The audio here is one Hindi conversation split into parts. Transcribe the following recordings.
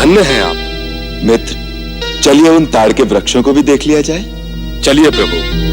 धन्य हैं आप। मित्र, चलिए उन ताड़ के वृक्षों को भी देख लिया जाए। चलिए प्रभु।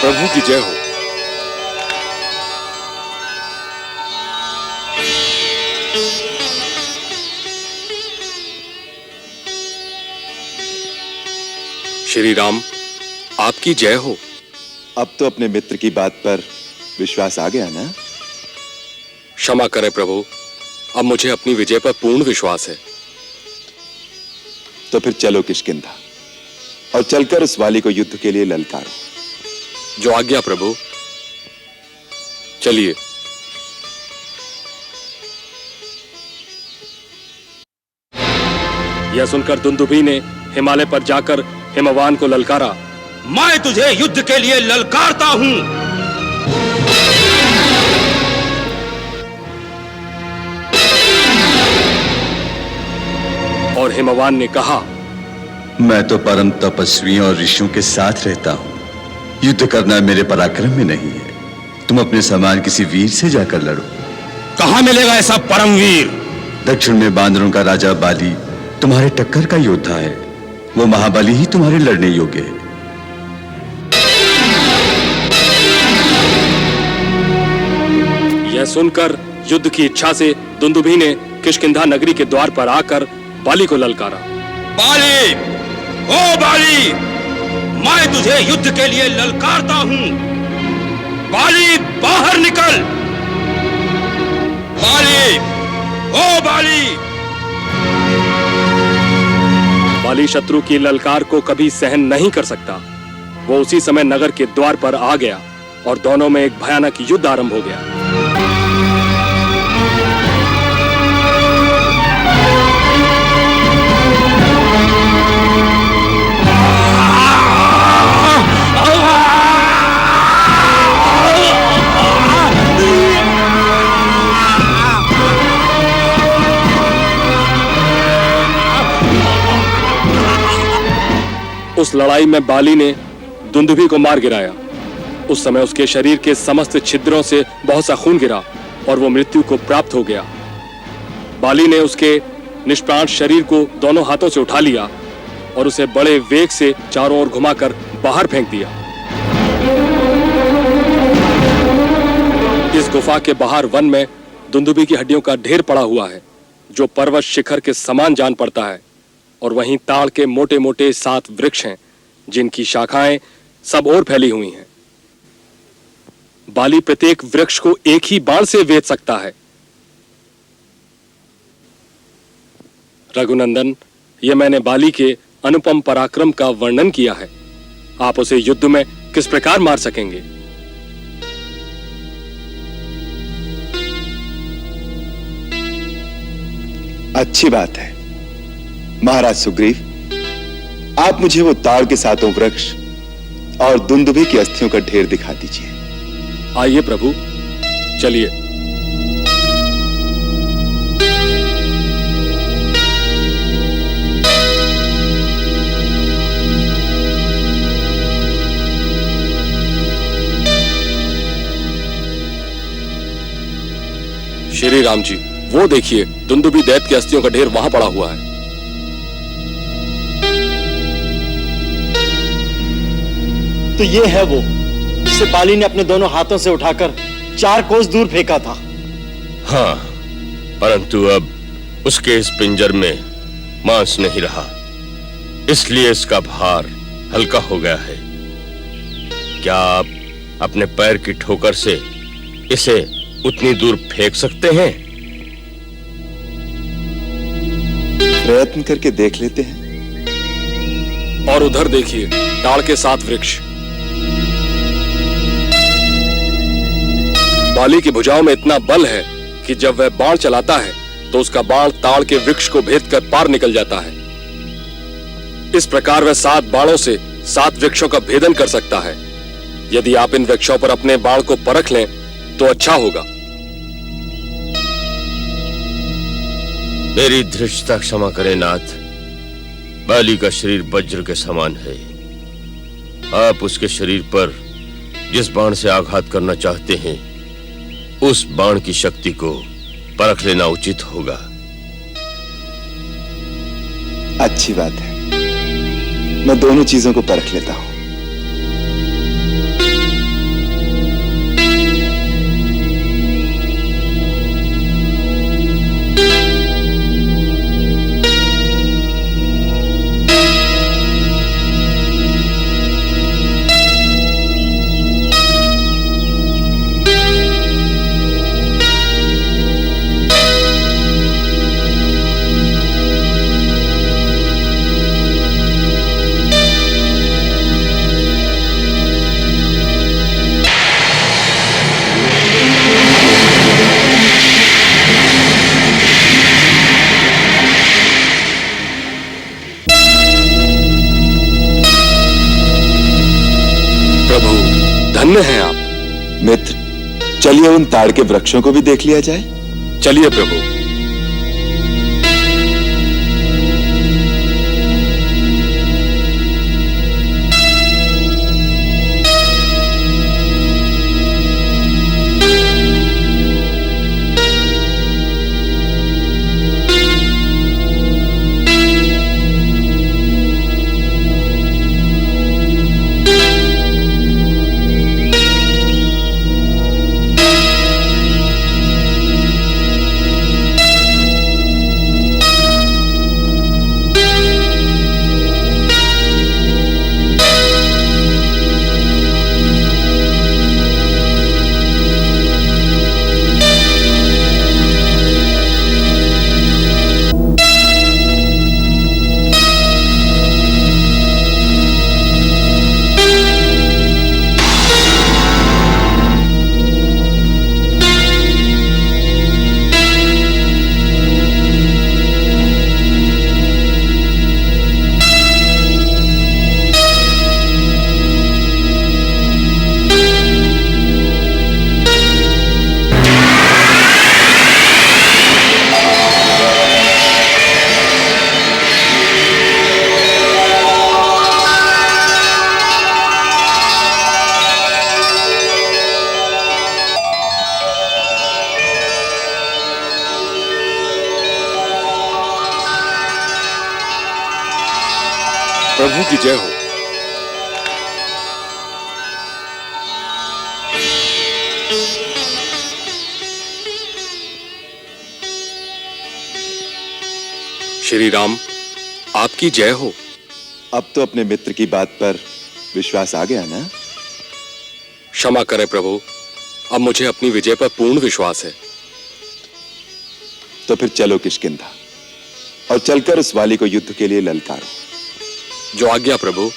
प्रभु की जय हो। श्री राम, आपकी जय हो। अब तो अपने मित्र की बात पर विश्वास आ गया ना? क्षमा करें प्रभु, अब मुझे अपनी विजय पर पूर्ण विश्वास है। तो फिर चलो किष्किंधा और चलकर उस वाली को युद्ध के लिए ललकारो। जो आज्ञा प्रभु। चलिए। यह सुनकर दुंदुभी ने हिमालय पर जाकर हिमवान को ललकारा। मैं तुझे युद्ध के लिए ललकारता हूं। और हिमवान ने कहा, मैं तो परम तपस्वियों और ऋषियों के साथ रहता हूं। युद्ध करना मेरे पराक्रम में नहीं है। तुम अपने समान किसी वीर से जाकर लड़ो। कहां मिलेगा ऐसा परमवीर? दक्षिण में बांदरों का राजा बाली तुम्हारे टक्कर का योद्धा है। वो महाबली ही तुम्हारे लड़ने योग्य है। यह सुनकर युद्ध की इच्छा से दुंदुभी ने किष्किंधा नगरी के द्वार पर आकर बाली को ललकारा। बाली, ओ बाली, मैं तुझे युद्ध के लिए ललकारता हूं। बाली, बाहर निकल। बाली, ओ बाली। बाली शत्रु की ललकार को कभी सहन नहीं कर सकता। वो उसी समय नगर के द्वार पर आ गया और दोनों में एक भयानक युद्ध आरंभ हो गया। उस लड़ाई में बाली ने दुंदुभी को मार गिराया। उस समय उसके शरीर के समस्त छिद्रों से बहुत सा खून गिरा और वो मृत्यु को प्राप्त हो गया। बाली ने उसके निष्प्राण शरीर को दोनों हाथों से उठा लिया और उसे बड़े वेग से चारों ओर घुमाकर बाहर फेंक दिया। इस गुफा के बाहर वन में दुंदुभी की हड्डियों का ढेर पड़ा हुआ है, जो पर्वत शिखर के समान जान पड़ता है। और वहीं ताड़ के मोटे मोटे 7 वृक्ष हैं, जिनकी शाखाएं सब ओर फैली हुई हैं। बाली प्रत्येक वृक्ष को एक ही बाण से वेध सकता है। रघुनंदन, यह मैंने बाली के अनुपम पराक्रम का वर्णन किया है। आप उसे युद्ध में किस प्रकार मार सकेंगे? अच्छी बात है महाराज सुग्रीव, आप मुझे वो ताड़ के 7 वृक्ष और दुंदुभी की अस्थियों का ढेर दिखा दीजिए। आइए प्रभु, चलिए। श्री राम जी, वो देखिए, दुंदुभी दैत्य की अस्थियों का ढेर वहां पड़ा हुआ है। तो ये है वो जिसे बाली ने अपने दोनों हाथों से उठाकर 4 कोस दूर फेंका था। हाँ, परंतु अब उसके इस पिंजर में मांस नहीं रहा, इसलिए इसका भार हल्का हो गया है। क्या आप अपने पैर की ठोकर से इसे उतनी दूर फेंक सकते हैं? प्रयत्न करके देख लेते हैं। और उधर देखिए, ताड़ के 7 वृक्ष। बाली की भुजाओं में इतना बल है कि जब वह बाण चलाता है तो उसका बाण ताड़ के वृक्ष को भेद कर पार निकल जाता है। इस प्रकार वह 7 बाणों से 7 वृक्षों का भेदन कर सकता है। यदि आप इन वृक्षों पर अपने बाण को परख लें तो अच्छा होगा। मेरी धृष्टता क्षमा करें नाथ। बाली का शरीर वज्र के समान है। आप उसके शरीर पर जिस बाण से आघात करना चाहते हैं, उस बाण की शक्ति को परख लेना उचित होगा। अच्छी बात है, मैं दोनों चीजों को परख लेता हूं। धन्य हैं आप। मित्र, चलिए उन ताड़ के वृक्षों को भी देख लिया जाए। चलिए प्रभु। प्रभु की जय हो। श्री राम, आपकी जय हो। अब तो अपने मित्र की बात पर विश्वास आ गया ना? क्षमा करें प्रभु, अब मुझे अपनी विजय पर पूर्ण विश्वास है। तो फिर चलो किष्किंधा और चलकर उस वाली को युद्ध के लिए ललकारो। जो आज्ञा प्रभु।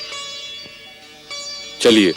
चलिए।